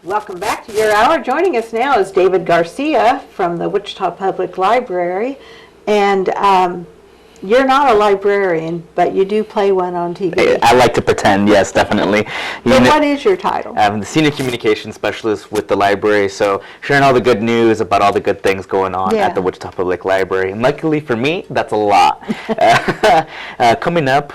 Welcome back to your hour. Joining us now is David Garcia from the Wichita Public Library. And you're not a librarian, but you do play one on TV. I like to pretend, yes, definitely. So what is your title? I'm the Senior Communications Specialist with the library, so sharing all the good news about all the good things going on at the Wichita Public Library. And luckily for me, that's a lot. Coming up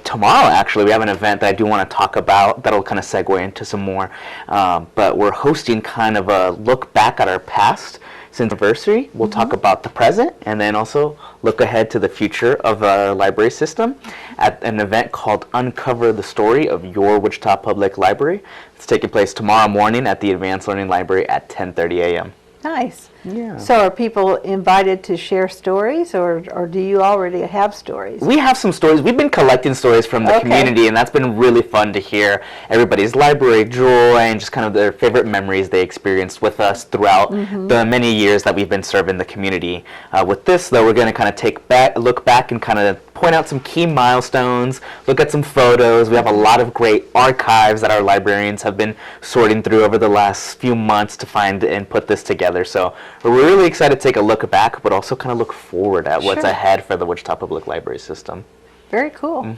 tomorrow, actually, we have an event that I do want to talk about that'll kind of segue into some more. But we're hosting kind of a look back at our past since anniversary. We'll talk about the present and then also look ahead to the future of our library system at an event called Uncover the Story of Your Wichita Public Library. It's taking place tomorrow morning at the Advanced Learning Library at 10:30 a.m. Nice. Yeah. So are people invited to share stories, or do you already have stories? We have some stories. We've been collecting stories from the community, and that's been really fun to hear everybody's library joy and just kind of their favorite memories they experienced with us throughout the many years that we've been serving the community. With this, though, we're going to kind of look back and kind of point out some key milestones, look at some photos. We have a lot of great archives that our librarians have been sorting through over the last few months to find and put this together. So we're really excited to take a look back, but also kind of look forward at what's ahead for the Wichita Public Library system. Very cool.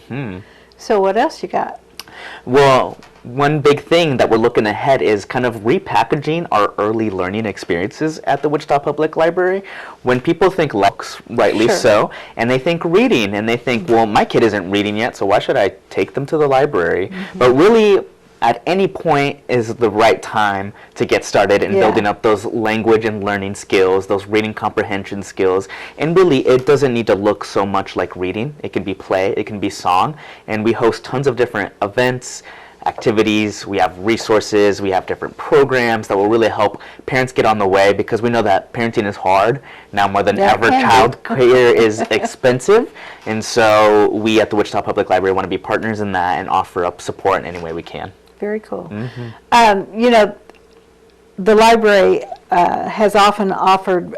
So what else you got? Well, one big thing that we're looking ahead is kind of repackaging our early learning experiences at the Wichita Public Library. When people think books, rightly so, and they think reading, and they think, well, my kid isn't reading yet, so why should I take them to the library? But really, at any point is the right time to get started in building up those language and learning skills, those reading comprehension skills. And really, it doesn't need to look so much like reading. It can be play, it can be song, and we host tons of different events, activities, we have resources, we have different programs that will really help parents get on the way, because we know that parenting is hard. Now more than ever, child care is expensive, and so we at the Wichita Public Library want to be partners in that and offer up support in any way we can. Very cool. You know, the library has often offered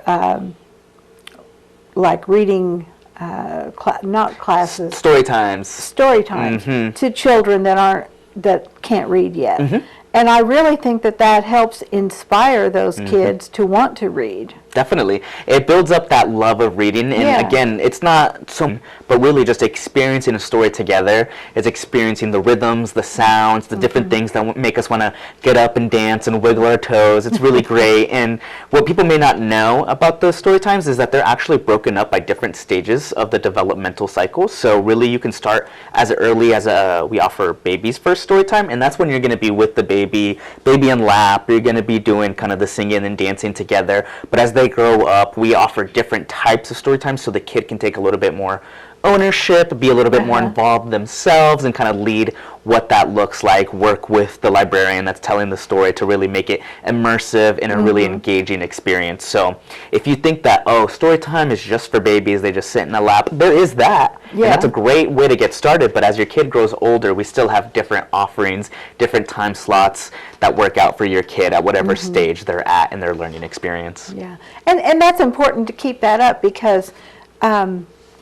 like reading, not classes, story times to children that can't read yet. And I really think that helps inspire those kids to want to read. Definitely. It builds up that love of reading, and again, it's not so, but really just experiencing a story together. It's experiencing the rhythms, the sounds, the different things that make us want to get up and dance and wiggle our toes. It's really great. And what people may not know about the story times is that they're actually broken up by different stages of the developmental cycle. So really, you can start as early as we offer baby's first story time, and that's when you're going to be with the baby in lap. You're going to be doing kind of the singing and dancing together. But as they grow up, we offer different types of story times so the kid can take a little bit more ownership, be a little bit more involved themselves, and kind of lead what that looks like, work with the librarian that's telling the story to really make it immersive and a really engaging experience. So if you think that, oh, story time is just for babies, they just sit in a lap, there is that. And that's a great way to get started, but as your kid grows older, we still have different offerings, different time slots that work out for your kid at whatever stage they're at in their learning experience. Yeah, and that's important to keep that up, because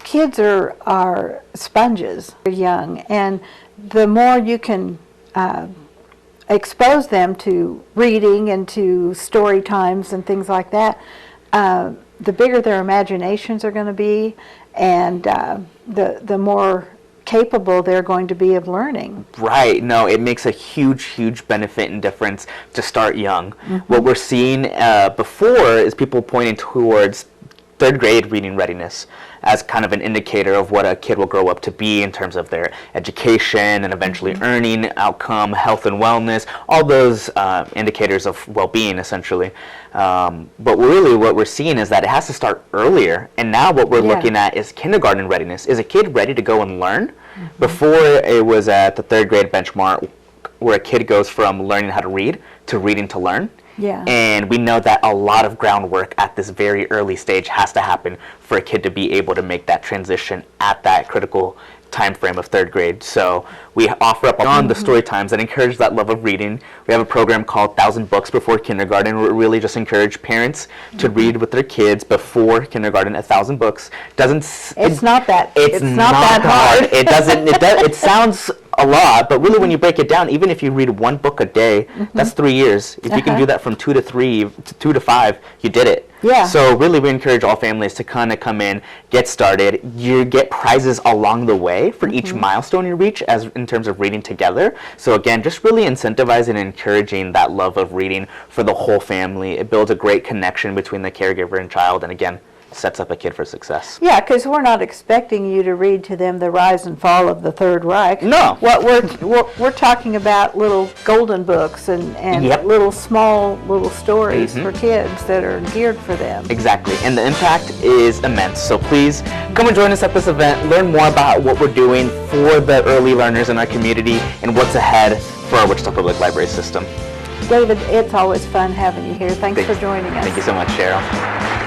kids are sponges. They're young, and the more you can expose them to reading and to story times and things like that, the bigger their imaginations are going to be, and the more capable they're going to be of learning. Right. No, it makes a huge benefit and difference to start young. What we're seeing before is people pointing towards third grade reading readiness as kind of an indicator of what a kid will grow up to be in terms of their education and eventually earning outcome, health and wellness, all those indicators of well-being, essentially. But really what we're seeing is that it has to start earlier. And now what we're looking at is kindergarten readiness. Is a kid ready to go and learn? Before, it was at the third grade benchmark where a kid goes from learning how to read to reading to learn. And we know that a lot of groundwork at this very early stage has to happen for a kid to be able to make that transition at that critical time frame of third grade. So we offer up on the story times that encourage that love of reading. We have a program called 1,000 Books Before Kindergarten, where we really just encourage parents to read with their kids before kindergarten. 1,000 books it's not that hard. It sounds a lot, but really when you break it down, even if you read one book a day, that's 3 years. If you can do that from 2 to 3, 2 to 5, you did it. Yeah. So really we encourage all families to kind of come in, get started. You get prizes along the way for each milestone you reach as in terms of reading together. So again, just really incentivizing and encouraging that love of reading for the whole family. It builds a great connection between the caregiver and child, and again, sets up a kid for success. Yeah, because we're not expecting you to read to them the rise and fall of the Third Reich. No. What we're talking about little golden books and little small little stories for kids that are geared for them. Exactly, and the impact is immense. So please come and join us at this event. Learn more about what we're doing for the early learners in our community and what's ahead for our Wichita Public Library system. David, it's always fun having you here. Thanks for joining us. Thank you so much, Cheryl.